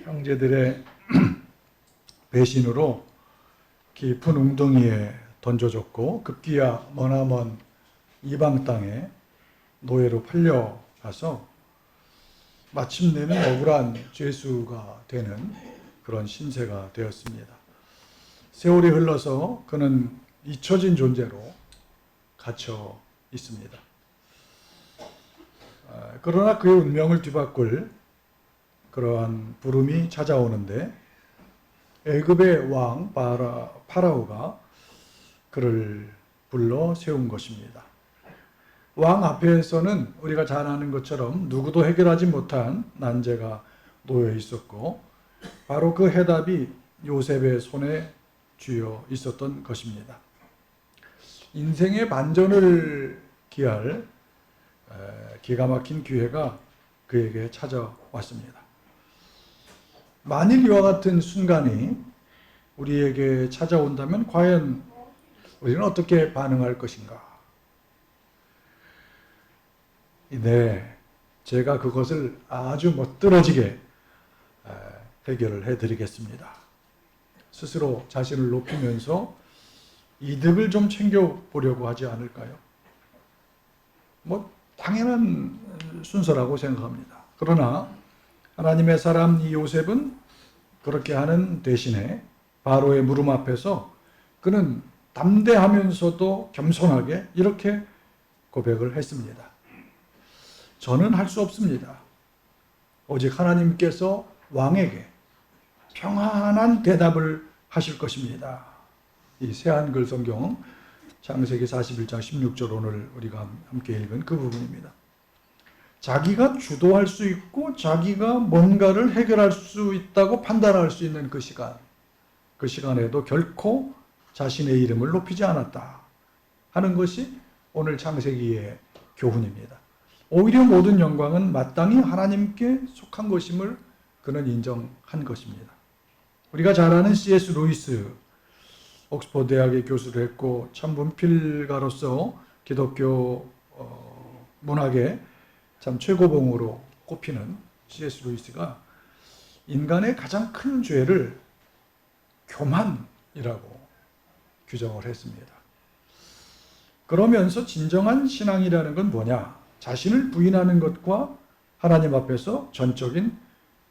형제들의 배신으로 깊은 웅덩이에 던져졌고 급기야 머나먼 이방 땅에 노예로 팔려가서 마침내는 억울한 죄수가 되는 그런 신세가 되었습니다. 세월이 흘러서 그는 잊혀진 존재로 갇혀 있습니다. 그러나 그의 운명을 뒤바꿀 그러한 부름이 찾아오는데 애굽의 왕 파라오가 그를 불러 세운 것입니다. 왕 앞에서는 우리가 잘 아는 것처럼 누구도 해결하지 못한 난제가 놓여 있었고 바로 그 해답이 요셉의 손에 쥐어 있었던 것입니다. 인생의 반전을 기할 기가 막힌 기회가 그에게 찾아왔습니다. 만일 이와 같은 순간이 우리에게 찾아온다면 과연 우리는 어떻게 반응할 것인가? 네, 제가 그것을 아주 멋들어지게 해결을 해드리겠습니다. 스스로 자신을 높이면서 이득을 좀 챙겨보려고 하지 않을까요? 당연한 순서라고 생각합니다. 그러나 하나님의 사람 이 요셉은 그렇게 하는 대신에 바로의 물음 앞에서 그는 담대하면서도 겸손하게 이렇게 고백을 했습니다. 저는 할 수 없습니다. 오직 하나님께서 왕에게 평안한 대답을 하실 것입니다. 이 새한글 성경 창세기 41장 16절 오늘 우리가 함께 읽은 그 부분입니다. 자기가 주도할 수 있고 자기가 뭔가를 해결할 수 있다고 판단할 수 있는 그 시간, 그 시간에도 결코 자신의 이름을 높이지 않았다 하는 것이 오늘 창세기의 교훈입니다. 오히려 모든 영광은 마땅히 하나님께 속한 것임을 그는 인정한 것입니다. 우리가 잘 아는 C.S. 루이스, 옥스퍼드 대학의 교수를 했고 참 문필가로서 기독교 문학의 참 최고봉으로 꼽히는 C.S. 루이스가 인간의 가장 큰 죄를 교만이라고 규정을 했습니다. 그러면서 진정한 신앙이라는 건 뭐냐? 자신을 부인하는 것과 하나님 앞에서 전적인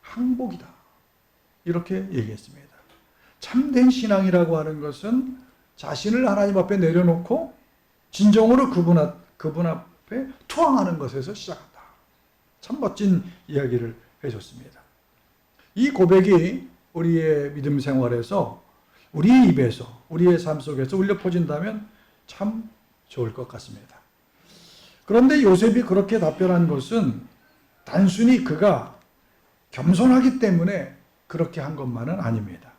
항복이다. 이렇게 얘기했습니다. 참된 신앙이라고 하는 것은 자신을 하나님 앞에 내려놓고 진정으로 그분 앞에 투항하는 것에서 시작한다. 참 멋진 이야기를 해줬습니다. 이 고백이 우리의 믿음 생활에서 우리의 입에서 우리의 삶 속에서 울려 퍼진다면 참 좋을 것 같습니다. 그런데 요셉이 그렇게 답변한 것은 단순히 그가 겸손하기 때문에 그렇게 한 것만은 아닙니다.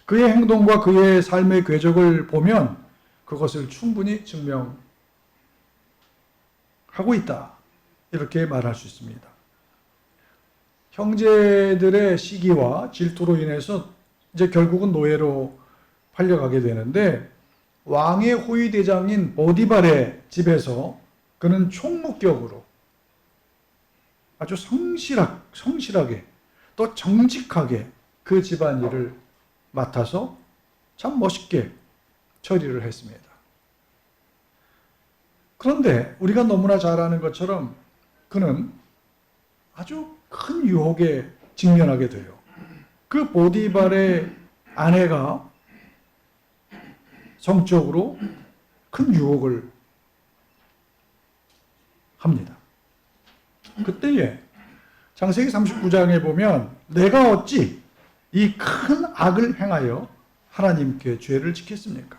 그의 행동과 그의 삶의 궤적을 보면 그것을 충분히 증명하고 있다. 이렇게 말할 수 있습니다. 형제들의 시기와 질투로 인해서 이제 결국은 노예로 팔려가게 되는데 왕의 호위대장인 보디발의 집에서 그는 총무격으로 아주 성실하게 또 정직하게 그 집안일을 맡아서 참 멋있게 처리를 했습니다. 그런데 우리가 너무나 잘 아는 것처럼 그는 아주 큰 유혹에 직면하게 돼요. 그 보디발의 아내가 성적으로 큰 유혹을 합니다. 그때에 창세기 39장에 보면 내가 어찌 이 큰 악을 행하여 하나님께 죄를 지켰습니까?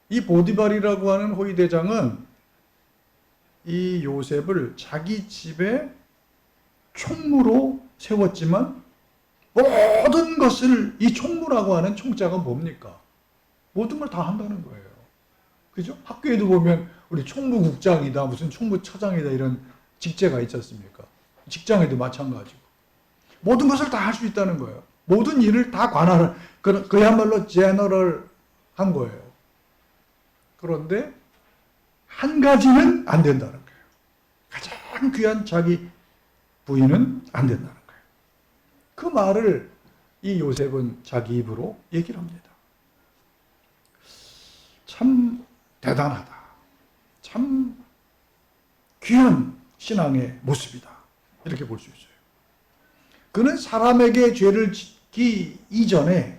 이 보디발이라고 하는 호위대장은 이 요셉을 자기 집에 총무로 세웠지만 모든 것을 이 총무라고 하는 총자가 뭡니까? 모든 걸 다 한다는 거예요. 그죠? 학교에도 보면 우리 총무국장이다, 무슨 총무처장이다 이런 직제가 있지 않습니까? 직장에도 마찬가지고. 모든 것을 다 할 수 있다는 거예요. 모든 일을 다 관할을, 그야말로 제너럴한 거예요. 그런데 한 가지는 안 된다는 거예요. 가장 귀한 자기 부인은 안 된다는 거예요. 그 말을 이 요셉은 자기 입으로 얘기를 합니다. 참 대단하다. 참 귀한 신앙의 모습이다. 이렇게 볼 수 있어요. 그는 사람에게 죄를 짓기 이전에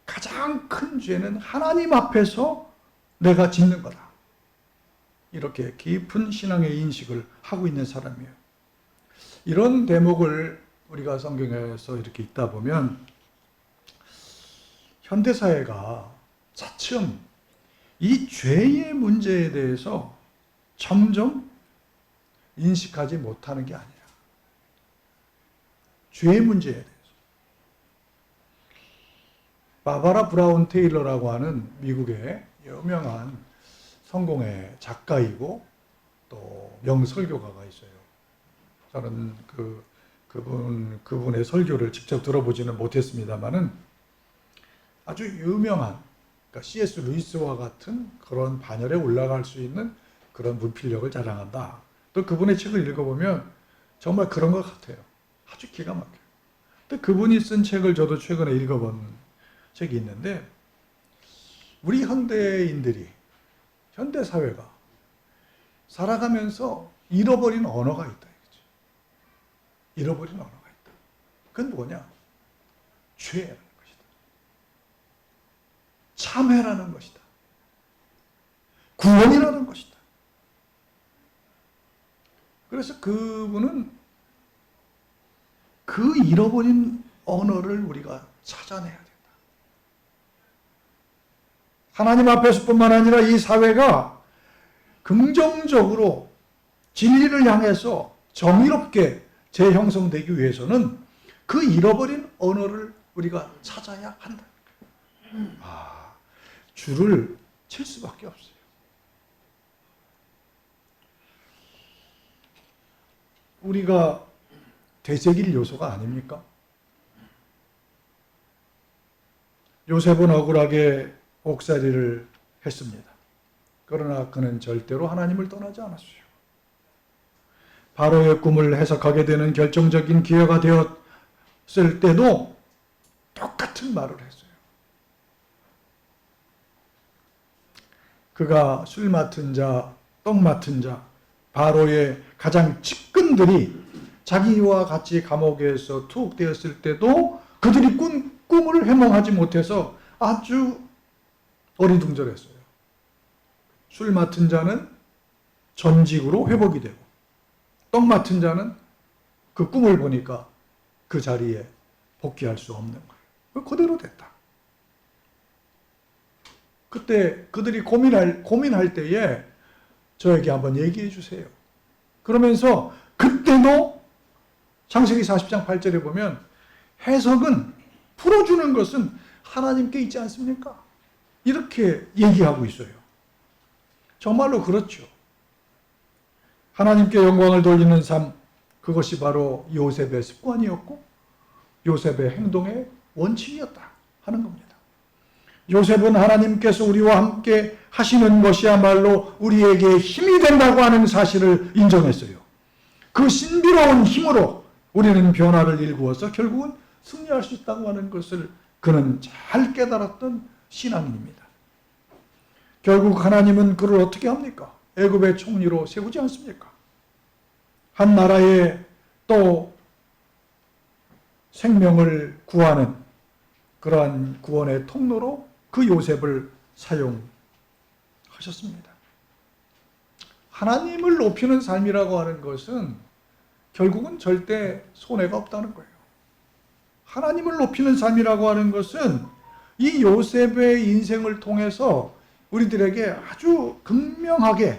가장 큰 죄는 하나님 앞에서 내가 짓는 거다. 이렇게 깊은 신앙의 인식을 하고 있는 사람이에요. 이런 대목을 우리가 성경에서 이렇게 읽다 보면 현대사회가 차츰 이 죄의 문제에 대해서 점점 인식하지 못하는 게 아니라 죄의 문제에 대해서. 바바라 브라운 테일러라고 하는 미국의 유명한 성공의 작가이고 또 명설교가가 있어요. 저는 그분의 설교를 직접 들어보지는 못했습니다만은 아주 유명한, 그러니까 C.S. 루이스와 같은 그런 반열에 올라갈 수 있는 그런 문필력을 자랑한다. 또 그분의 책을 읽어보면 정말 그런 것 같아요. 아주 기가 막혀요. 또 그분이 쓴 책을 저도 최근에 읽어본 책이 있는데, 우리 현대인들이, 현대사회가 살아가면서 잃어버린 언어가 있다. 잃어버린 언어가 있다. 그건 뭐냐? 죄라는 것이다. 참회라는 것이다. 구원이라는 것이다. 그래서 그분은 그 잃어버린 언어를 우리가 찾아내야 된다. 하나님 앞에서뿐만 아니라 이 사회가 긍정적으로 진리를 향해서 정의롭게 재형성되기 위해서는 그 잃어버린 언어를 우리가 찾아야 한다. 줄을 칠 수밖에 없어요. 우리가 되새길 요소가 아닙니까? 요셉은 억울하게 옥살이를 했습니다. 그러나 그는 절대로 하나님을 떠나지 않았어요. 바로의 꿈을 해석하게 되는 결정적인 기회가 되었을 때도 똑같은 말을 했어요. 그가 술 맡은 자, 떡 맡은 자, 바로의 가장 측근들이 자기와 같이 감옥에서 투옥되었을 때도 그들이 꿈을 해몽하지 못해서 아주 어리둥절했어요. 술 맡은 자는 전직으로 회복이 되고, 떡 맡은 자는 그 꿈을 보니까 그 자리에 복귀할 수 없는 거예요. 그대로 됐다. 그때 그들이 고민할 때에 저에게 한번 얘기해 주세요. 그러면서 그때도 창세기 40장 8절에 보면 해석은, 풀어주는 것은 하나님께 있지 않습니까? 이렇게 얘기하고 있어요. 정말로 그렇죠. 하나님께 영광을 돌리는 삶, 그것이 바로 요셉의 습관이었고 요셉의 행동의 원칙이었다 하는 겁니다. 요셉은 하나님께서 우리와 함께 하시는 것이야말로 우리에게 힘이 된다고 하는 사실을 인정했어요. 그 신비로운 힘으로 우리는 변화를 일구어서 결국은 승리할 수 있다고 하는 것을 그는 잘 깨달았던 신앙인입니다. 결국 하나님은 그를 어떻게 합니까? 애굽의 총리로 세우지 않습니까? 한 나라의 또 생명을 구하는 그러한 구원의 통로로 그 요셉을 사용하셨습니다. 하나님을 높이는 삶이라고 하는 것은 결국은 절대 손해가 없다는 거예요. 하나님을 높이는 삶이라고 하는 것은 이 요셉의 인생을 통해서 우리들에게 아주 극명하게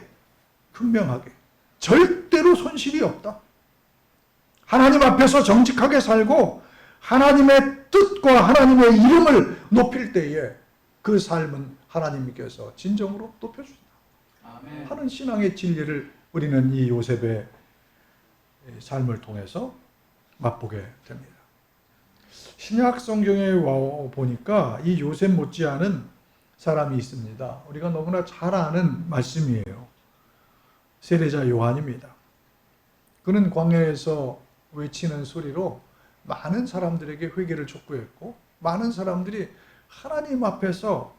절대로 손실이 없다. 하나님 앞에서 정직하게 살고 하나님의 뜻과 하나님의 이름을 높일 때에 그 삶은 하나님께서 진정으로 높여준다 하는 신앙의 진리를 우리는 이 요셉의 삶을 통해서 맛보게 됩니다. 신약 성경에 와 보니까 이 요셉 못지않은 사람이 있습니다. 우리가 너무나 잘 아는 말씀이에요. 세례자 요한입니다. 그는 광야에서 외치는 소리로 많은 사람들에게 회개를 촉구했고 많은 사람들이 하나님 앞에서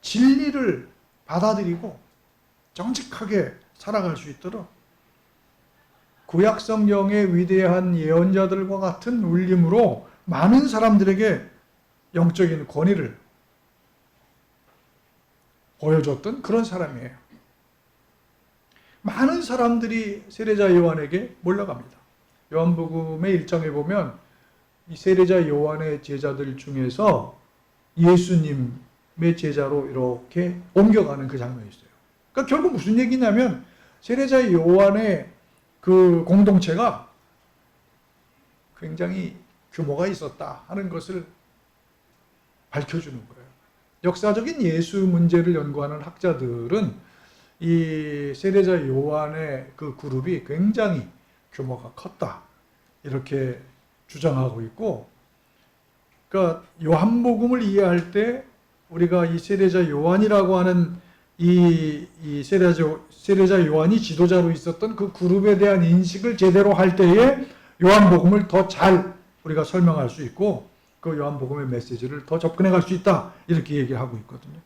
진리를 받아들이고 정직하게 살아갈 수 있도록 구약 성경의 위대한 예언자들과 같은 울림으로 많은 사람들에게 영적인 권위를 보여줬던 그런 사람이에요. 많은 사람들이 세례자 요한에게 몰려갑니다. 요한복음의 1장에 보면 이 세례자 요한의 제자들 중에서 예수님의 제자로 이렇게 옮겨가는 그 장면이 있어요. 그러니까 결국 무슨 얘기냐면 세례자 요한의 그 공동체가 굉장히 규모가 있었다 하는 것을 밝혀주는 거예요. 역사적인 예수 문제를 연구하는 학자들은 이 세례자 요한의 그 그룹이 굉장히 규모가 컸다 이렇게 주장하고 있고, 그러니까 요한복음을 이해할 때 우리가 이 세례자 요한이라고 하는 이 세례자 요한이 지도자로 있었던 그 그룹에 대한 인식을 제대로 할 때에 요한복음을 더 잘 우리가 설명할 수 있고 그 요한복음의 메시지를 더 접근해 갈 수 있다 이렇게 얘기하고 있거든요.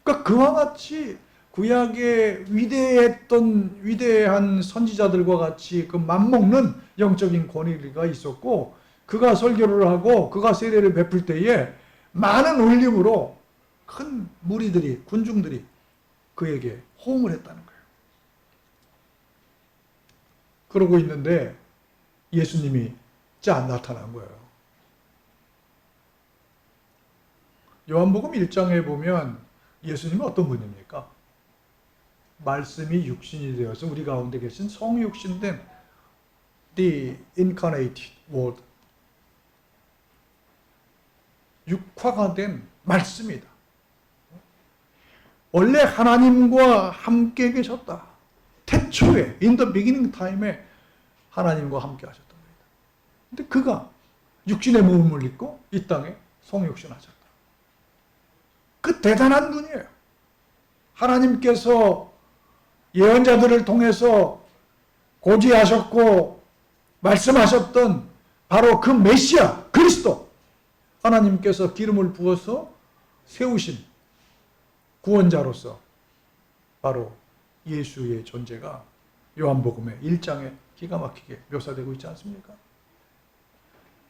그러니까 그와 같이 구약의 위대한 선지자들과 같이 그 맞먹는 영적인 권위가 있었고, 그가 설교를 하고 그가 세례를 베풀 때에 많은 울림으로 큰 무리들이, 군중들이 그에게 호응을 했다는 거예요. 그러고 있는데 예수님이 짜 나타난 거예요. 요한복음 1장에 보면 예수님은 어떤 분입니까? 말씀이 육신이 되어서 우리 가운데 계신 성육신된 The Incarnated Word, 육화가 된 말씀이다. 원래 하나님과 함께 계셨다. 태초에 In the beginning time에 하나님과 함께 하셨던 겁니다. 근데 그가 육신의 몸을 입고 이 땅에 성육신하셨다. 그 대단한 분이에요. 하나님께서 예언자들을 통해서 고지하셨고 말씀하셨던 바로 그 메시아 그리스도, 하나님께서 기름을 부어서 세우신 구원자로서 바로 예수의 존재가 요한복음의 1장에 기가 막히게 묘사되고 있지 않습니까?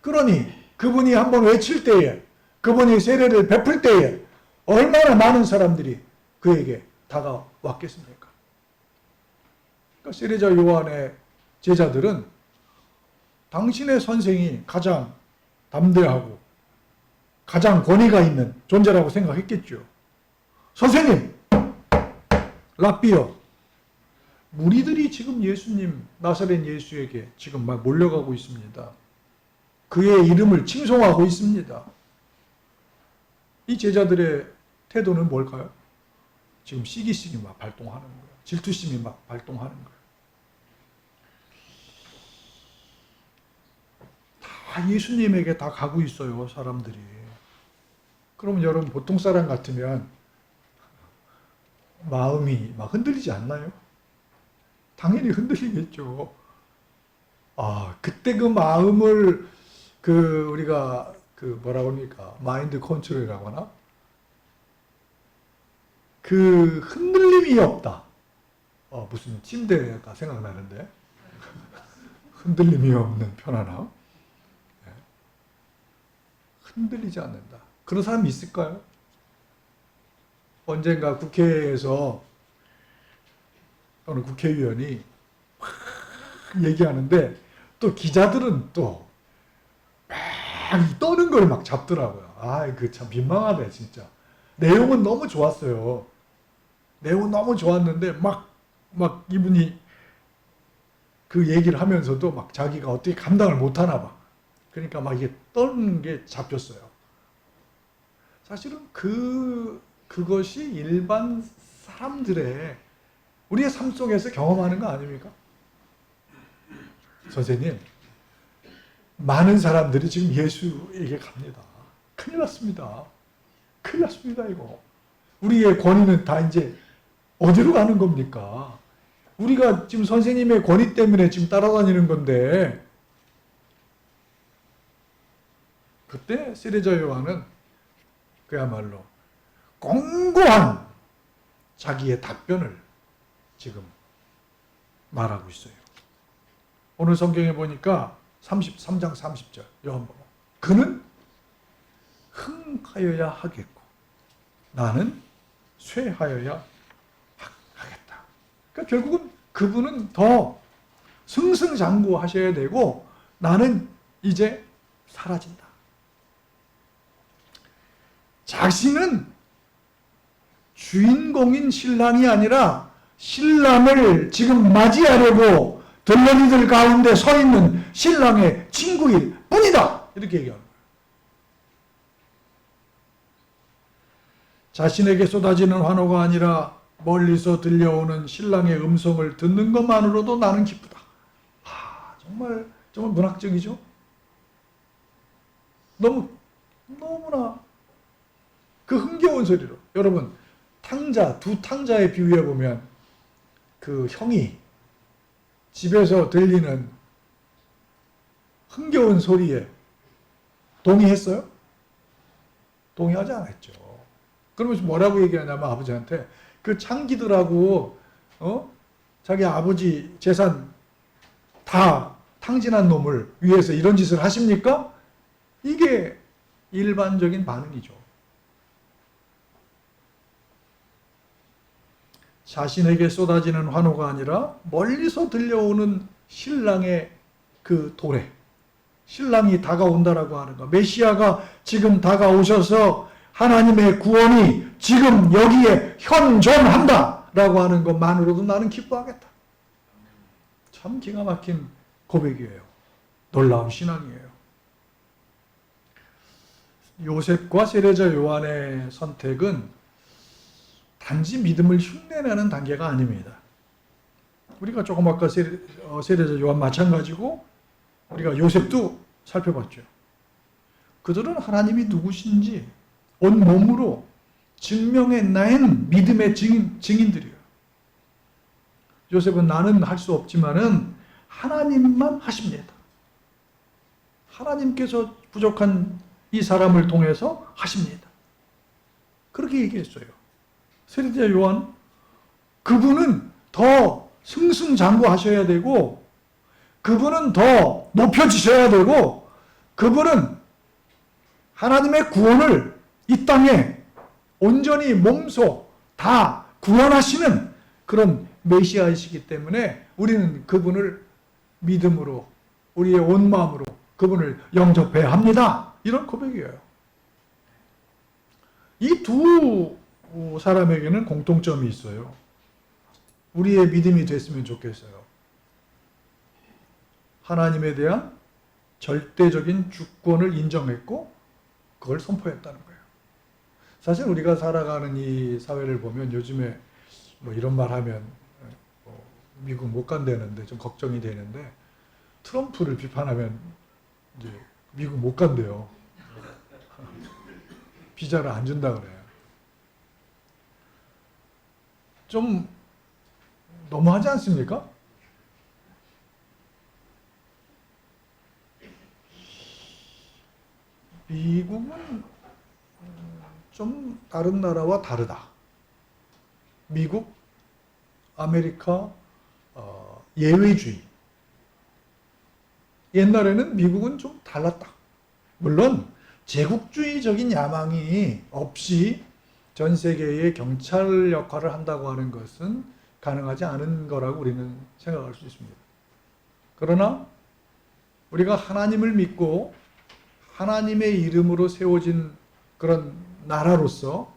그러니 그분이 한번 외칠 때에, 그분이 세례를 베풀 때에 얼마나 많은 사람들이 그에게 다가왔겠습니까? 그러니까 세례자 요한의 제자들은 당신의 선생이 가장 담대하고 가장 권위가 있는 존재라고 생각했겠죠. 선생님, 랍비여, 무리들이 지금 예수님, 나사렛 예수에게 지금 막 몰려가고 있습니다. 그의 이름을 칭송하고 있습니다. 이 제자들의 태도는 뭘까요? 지금 시기심이 막 발동하는 거예요. 질투심이 막 발동하는 거예요. 다 예수님에게 다 가고 있어요, 사람들이. 그럼 여러분 보통 사람 같으면 마음이 막 흔들리지 않나요? 당연히 흔들리겠죠. 그때 그 마음을 우리가 뭐라고 합니까? 마인드 컨트롤이라고 하나? 그 흔들림이 없다. 무슨 침대가 생각나는데. 흔들림이 없는 편안함. 네. 흔들리지 않는다. 그런 사람이 있을까요? 언젠가 국회에서 어느 국회의원이 막 얘기하는데 또 기자들은 또 막 떠는 걸 막 잡더라고요. 그 참 민망하네 진짜. 내용은 너무 좋았어요. 내용은 너무 좋았는데 막 이분이 그 얘기를 하면서도 막 자기가 어떻게 감당을 못하나 봐. 그러니까 막 이게 떠는 게 잡혔어요. 사실은 그것이 일반 사람들의 우리의 삶 속에서 경험하는 거 아닙니까? 선생님, 많은 사람들이 지금 예수에게 갑니다. 큰일 났습니다. 큰일 났습니다, 이거. 우리의 권위는 다 이제 어디로 가는 겁니까? 우리가 지금 선생님의 권위 때문에 지금 따라다니는 건데, 그때 세례자 요한은 그야말로 공고한 자기의 답변을 지금 말하고 있어요. 오늘 성경에 보니까 33장 30절 요한복음, 그는 흥하여야 하겠고 나는 쇠하여야 하겠다. 그러니까 결국은 그분은 더 승승장구하셔야 되고 나는 이제 사라진다. 자신은 주인공인 신랑이 아니라 신랑을 지금 맞이하려고 들러리들 가운데 서 있는 신랑의 친구일 뿐이다. 이렇게 얘기하는 거예요. 자신에게 쏟아지는 환호가 아니라 멀리서 들려오는 신랑의 음성을 듣는 것만으로도 나는 기쁘다. 정말 문학적이죠? 너무나 그 흥겨운 소리로. 여러분, 두 탕자에 비유해 보면 그 형이 집에서 들리는 흥겨운 소리에 동의했어요? 동의하지 않았죠. 그러면서 뭐라고 얘기하냐면 아버지한테 그 창기들하고 자기 아버지 재산 다 탕진한 놈을 위해서 이런 짓을 하십니까? 이게 일반적인 반응이죠. 자신에게 쏟아지는 환호가 아니라 멀리서 들려오는 신랑의 그 도래, 신랑이 다가온다라고 하는 거, 메시아가 지금 다가오셔서 하나님의 구원이 지금 여기에 현존한다라고 하는 것만으로도 나는 기뻐하겠다. 참 기가 막힌 고백이에요. 놀라운 신앙이에요. 요셉과 세례자 요한의 선택은 단지 믿음을 흉내내는 단계가 아닙니다. 우리가 조금 아까 세례자 요한 마찬가지고 우리가 요셉도 살펴봤죠. 그들은 하나님이 누구신지 온몸으로 증명해낸 믿음의 증인들이에요. 요셉은 나는 할 수 없지만은 하나님만 하십니다. 하나님께서 부족한 이 사람을 통해서 하십니다. 그렇게 얘기했어요. 세례자 요한, 그분은 더 승승장구하셔야 되고 그분은 더 높여지셔야 되고 그분은 하나님의 구원을 이 땅에 온전히 몸소 다 구원하시는 그런 메시아이시기 때문에 우리는 그분을 믿음으로 우리의 온 마음으로 그분을 영접해야 합니다. 이런 고백이에요. 이 두 사람에게는 공통점이 있어요. 우리의 믿음이 됐으면 좋겠어요. 하나님에 대한 절대적인 주권을 인정했고 그걸 선포했다는 거예요. 사실 우리가 살아가는 이 사회를 보면 요즘에 뭐 이런 말 하면 미국 못 간다는데 좀 걱정이 되는데 트럼프를 비판하면 이제 미국 못 간대요. 비자를 안 준다 그래요. 좀 너무하지 않습니까? 미국은 좀 다른 나라와 다르다. 미국, 아메리카, 예외주의. 옛날에는 미국은 좀 달랐다. 물론 제국주의적인 야망이 없이 전 세계의 경찰 역할을 한다고 하는 것은 가능하지 않은 거라고 우리는 생각할 수 있습니다. 그러나 우리가 하나님을 믿고 하나님의 이름으로 세워진 그런 나라로서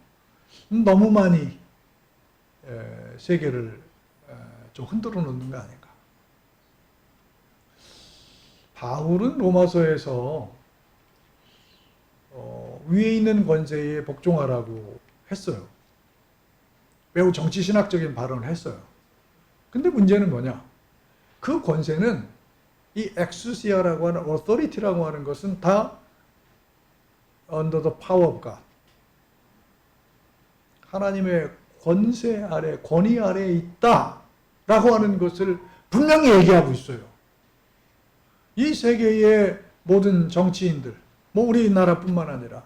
너무 많이 세계를 좀 흔들어 놓는 거 아닌가. 바울은 로마서에서 위에 있는 권세에 복종하라고 했어요. 매우 정치신학적인 발언을 했어요. 근데 문제는 뭐냐? 그 권세는 이 엑수시아라고 하는 authority라고 하는 것은 다 under the power of God. 하나님의 권세 아래, 권위 아래에 있다라고 하는 것을 분명히 얘기하고 있어요. 이 세계의 모든 정치인들, 뭐 우리나라뿐만 아니라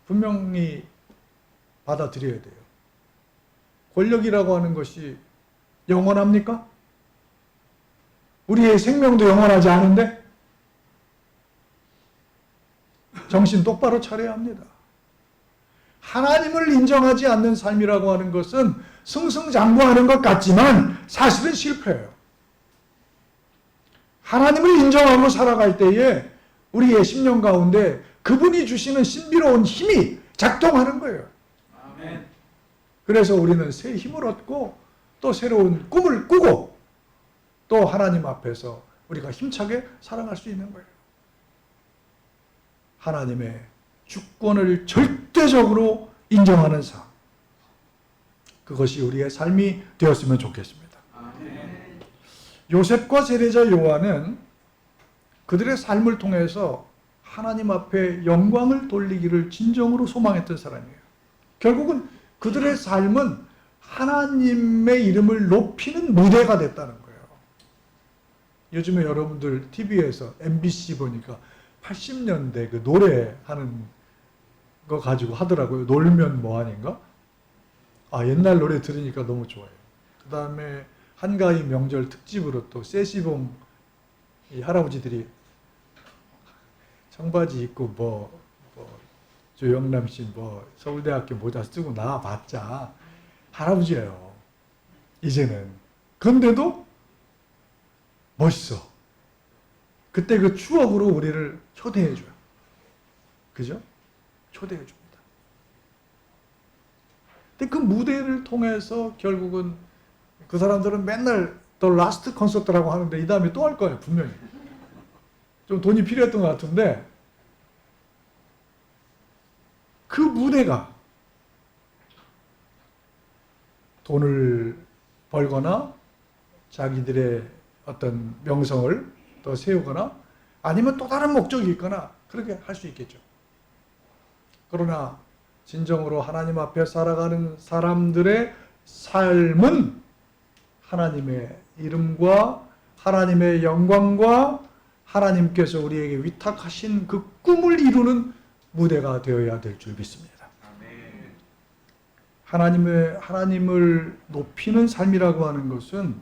분명히 받아들여야 돼요. 권력이라고 하는 것이 영원합니까? 우리의 생명도 영원하지 않은데 정신 똑바로 차려야 합니다. 하나님을 인정하지 않는 삶이라고 하는 것은 승승장구하는 것 같지만 사실은 실패예요. 하나님을 인정하고 살아갈 때에 우리의 심령 가운데 그분이 주시는 신비로운 힘이 작동하는 거예요. 아멘. 그래서 우리는 새 힘을 얻고 또 새로운 꿈을 꾸고 또 하나님 앞에서 우리가 힘차게 살아갈 수 있는 거예요. 하나님의 주권을 절대적으로 인정하는 삶. 그것이 우리의 삶이 되었으면 좋겠습니다. 아멘. 요셉과 세례자 요한은 그들의 삶을 통해서 하나님 앞에 영광을 돌리기를 진정으로 소망했던 사람이에요. 결국은 그들의 삶은 하나님의 이름을 높이는 무대가 됐다는 거예요. 요즘에 여러분들 TV에서 MBC 보니까 80년대 그 노래하는 거 가지고 하더라고요. 놀면 뭐하니인가? 옛날 노래 들으니까 너무 좋아요. 그 다음에 한가위 명절 특집으로 또 세시봉 이 할아버지들이 청바지 입고 조영남 씨 서울대학교 모자 쓰고 나와봤자 할아버지예요. 이제는. 그런데도 멋있어. 그때 그 추억으로 우리를 초대해줘요. 그죠? 초대해줍니다. 근데 그 무대를 통해서 결국은 그 사람들은 맨날 더 라스트 콘서트라고 하는데 이 다음에 또 할 거예요. 분명히. 좀 돈이 필요했던 것 같은데 그 무대가 돈을 벌거나 자기들의 어떤 명성을 더 세우거나 아니면 또 다른 목적이 있거나 그렇게 할 수 있겠죠. 그러나 진정으로 하나님 앞에 살아가는 사람들의 삶은 하나님의 이름과 하나님의 영광과 하나님께서 우리에게 위탁하신 그 꿈을 이루는 무대가 되어야 될 줄 믿습니다. 하나님을 높이는 삶이라고 하는 것은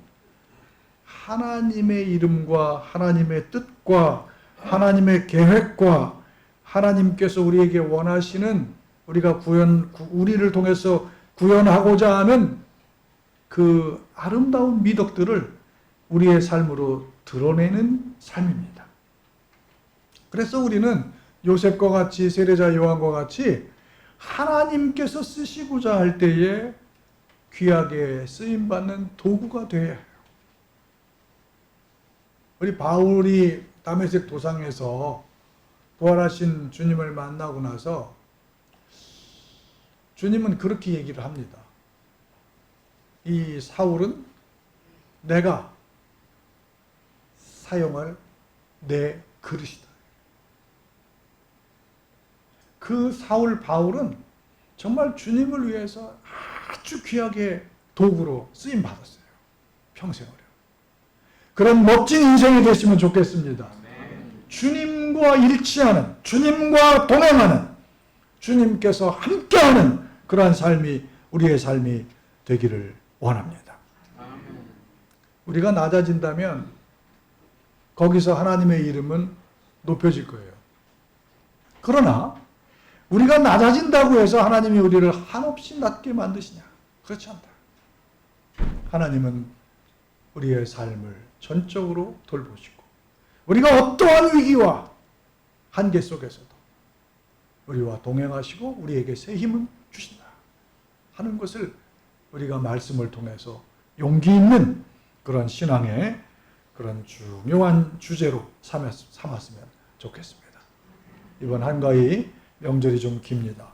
하나님의 이름과 하나님의 뜻과 하나님의 계획과 하나님께서 우리에게 원하시는 우리를 통해서 구원하고자 하는 그 아름다운 미덕들을 우리의 삶으로 드러내는 삶입니다. 그래서 우리는 요셉과 같이 세례자 요한과 같이 하나님께서 쓰시고자 할 때에 귀하게 쓰임받는 도구가 되어야 해요. 우리 바울이 다메섹 도상에서 부활하신 주님을 만나고 나서 주님은 그렇게 얘기를 합니다. 이 사울은 내가 사용할 내 그릇이다. 그 사울 바울은 정말 주님을 위해서 아주 귀하게 도구로 쓰임 받았어요. 평생을요. 그런 멋진 인생이 됐으면 좋겠습니다. 주님과 일치하는, 주님과 동행하는, 주님께서 함께하는 그러한 삶이 우리의 삶이 되기를 원합니다. 우리가 낮아진다면 거기서 하나님의 이름은 높여질 거예요. 그러나 우리가 낮아진다고 해서 하나님이 우리를 한없이 낮게 만드시냐? 그렇지 않다. 하나님은 우리의 삶을 전적으로 돌보시고 우리가 어떠한 위기와 한계 속에서도 우리와 동행하시고 우리에게 새 힘을 주신다 하는 것을 우리가 말씀을 통해서 용기 있는 그런 신앙의 그런 중요한 주제로 삼았으면 좋겠습니다. 이번 한가위 명절이 좀 깁니다.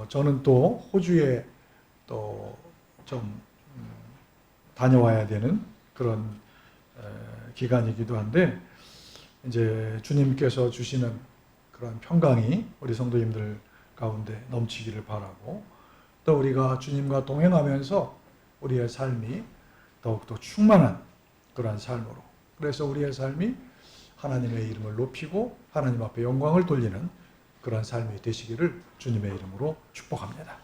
저는 또 호주에 또 좀 다녀와야 되는 그런 기간이기도 한데 이제 주님께서 주시는 그런 평강이 우리 성도님들 가운데 넘치기를 바라고 또 우리가 주님과 동행하면서 우리의 삶이 더욱더 충만한 그러한 삶으로 그래서 우리의 삶이 하나님의 이름을 높이고 하나님 앞에 영광을 돌리는 그러한 삶이 되시기를 주님의 이름으로 축복합니다.